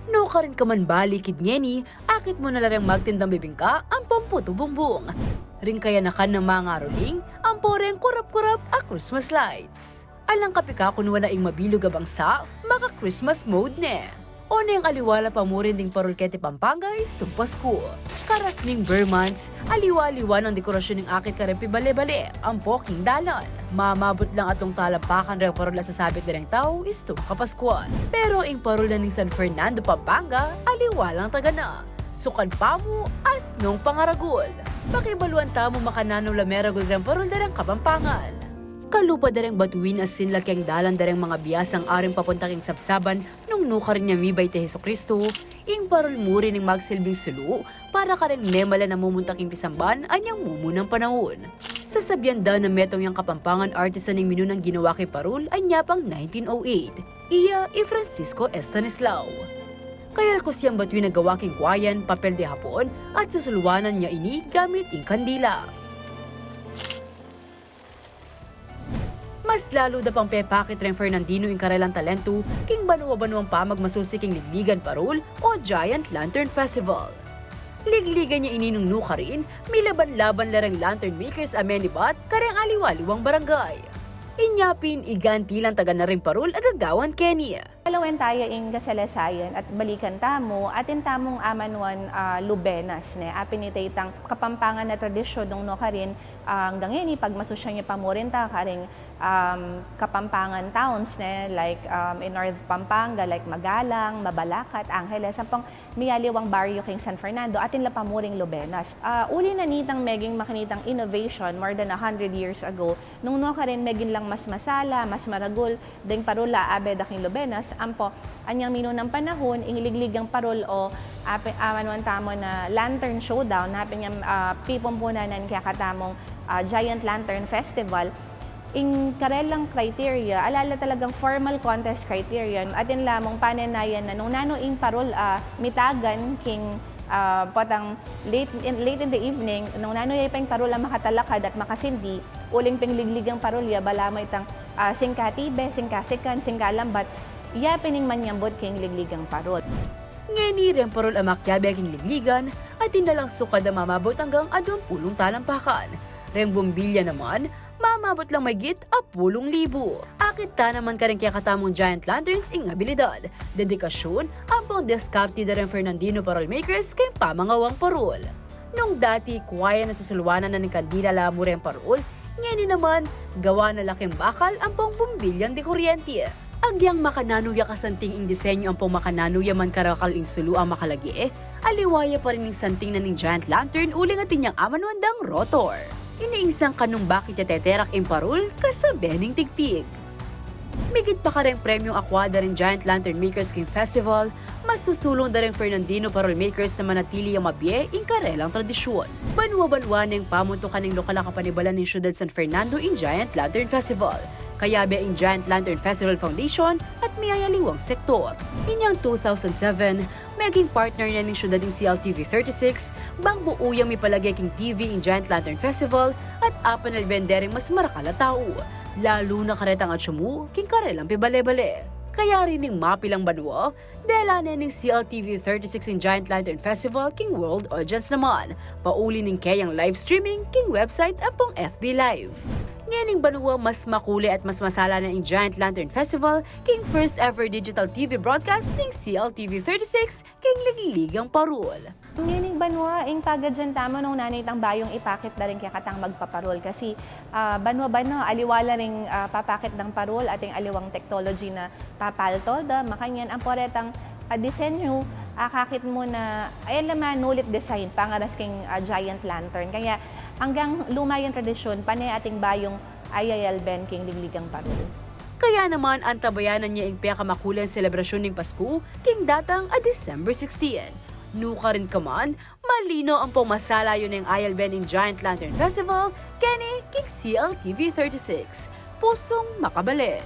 No ka rin ka man balikid ngeni, akit mo na larang magtindang bibingka ang pamputo bumbong. Ring kaya nakan ng mga roling, ang poreng kurap-kurap a Christmas lights. Alang kapika kung wala ing mabilog abangsa, maka Christmas mode ne. O na yung aliwala pa mo rin ding parulkete Pampanga is Pasko. Karas ning Burmans, aliwa-aliwa ng dekorasyon ng akit karepi bale-bale, ang poking dalan. Mamabot lang atong talampakan rin parol sa sabit na ng tao is kapaskuan. Pero ing parol na ning San Fernando, Pampanga, aliwa lang taga na. Sukan pa mo as nung pangaragol. Pakibaluan tamo makanano lameragol rin parol na rin Kapampangan. Kalupa dareng batuin as sinlakyang dalan dareng mga biyasang aring papuntaking sapsaban nung nuka rin niya mibay ti Jesucristo, ing parol muri ning magsilbing sulu para kareng memala na mumuntaking pisamban anyang mumunang panahon. Sasabyan da na metong yung Kapampangan artisan ning minunang ginawa kay parol anya pang 1908, iya Francisco Estanislao. Kayal ko siyang batuin na gawa king kwayan, papel de hapon at susuluwanan niya ini gamit ing kandila. Mas lalo da pang pepakit rin Fernandino ing karelang talento king banuwa-banuang pa magmasusiking Ligligan Parol o Giant Lantern Festival. Ligligan niya ininong nuka rin, milaban-laban larang lantern makers amenibat kareng aliwaliwang barangay. Inyapin iganti lang taga na rin parol agagawan Kenya. Kalawen tayo ing kasalasayan at balikan tamo atin tamong amanwan lubenas ne apinitay tang Kapampangan na tradisyon dong no karin ang gangeni pag masusya niya pamorin ta karing Kapampangan towns ne like in North Pampanga like Magalang, Mabalacat, Angeles sampang miyaliwang baryo king San Fernando atin la pamuring lubenas. Uli na nitang meging makinitang innovation more than 100 years ago nung no karin megin lang mas masala, mas maragol ding parula abe daking lubenas ampo anyang minunang panahon ingligligang parol o amanwan tamo na lantern showdown napin yung pipumpunanan kaya katamong Giant Lantern Festival in karelang criteria alala talagang formal contest criterion atin lamang panenayan na nung nano ing parol mitagan king potang late in the evening nung nano pang parola makatalakad at makasindi uling pingligligang parolya balamay tang singkatibe, singkasikan, singkalambat iya pining manyambot king ligligang parol. Ngeni rin parol amakyabe king ligligan at tinalang sukad na mamabot hanggang 20 talampakan. Reng bombilya naman, mamabot lang magit 10,000. Akit ta naman ka rin kaya katamong Giant Lanterns ing abilidad, dedikasyon, ampong diskarte da rin Fernandino parol makers kay pamangawang parol. Nung dati, kuwaya na sa sulwanan na ng kandila lamo rin parol, ngeni naman, gawa na laking bakal ampong bombilyang de kuryente. Agyang makananuya kasanting ing disenyo ang pumakanuya man karakal ing sulu ang makalagi aliwaya pa rin ing santing na ning Giant Lantern uling at inyang amanwandang rotor. Iniingsang kanong bakit yateterak ing parol kasabening tigtig. Migit pa ka rin premyong akwada rin Giant Lantern Makers King Festival, masusulong da rin Fernandino Parol Makers na manatili ang mabye ing karelang tradisyon. Banwa-banwa na yung pamunto kaning lokal kapanibalan ng syudad San Fernando in Giant Lantern Festival. Kaya be in Giant Lantern Festival Foundation at miyayaliwang sektor. Inyang 2007, maging partner niya ng syudad ng CLTV 36, bang buuyang may palagay king TV in Giant Lantern Festival at apan albendereng mas marakala tao. Lalo na karetang at sumu, king karelang pibale-bale. Kaya rin ng mapilang banwa, dahil na ng CLTV 36 in Giant Lantern Festival king world audience naman. Pauli ng kayang live streaming king website at pong FB Live. Ngayon banwa mas makuli at mas masala na in Giant Lantern Festival king first ever digital TV broadcast ng CLTV 36 king ligligang parol. Ngayon banwa ing tagadyan tamo nung nanay tang bayong ipakit na rin kaya katang magpaparol kasi banwa aliwala ring papakit ng parol ating aliwang technology na papalto da makanyan ang poretang disenyo kakit mo na ay naman nulit design pangaras king Giant Lantern kaya hanggang lumayan tradisyon panay ating bayong ayayal ben king ligligang parol. Kaya naman ang tabayanan niya ing piyakamakulang selebrasyon ng Pasko king datang December 16. Nuka rin ka man, malino ang pumasala yun ng ayal ben ing Giant Lantern Festival kani king CLTV 36. Pusong makabalit.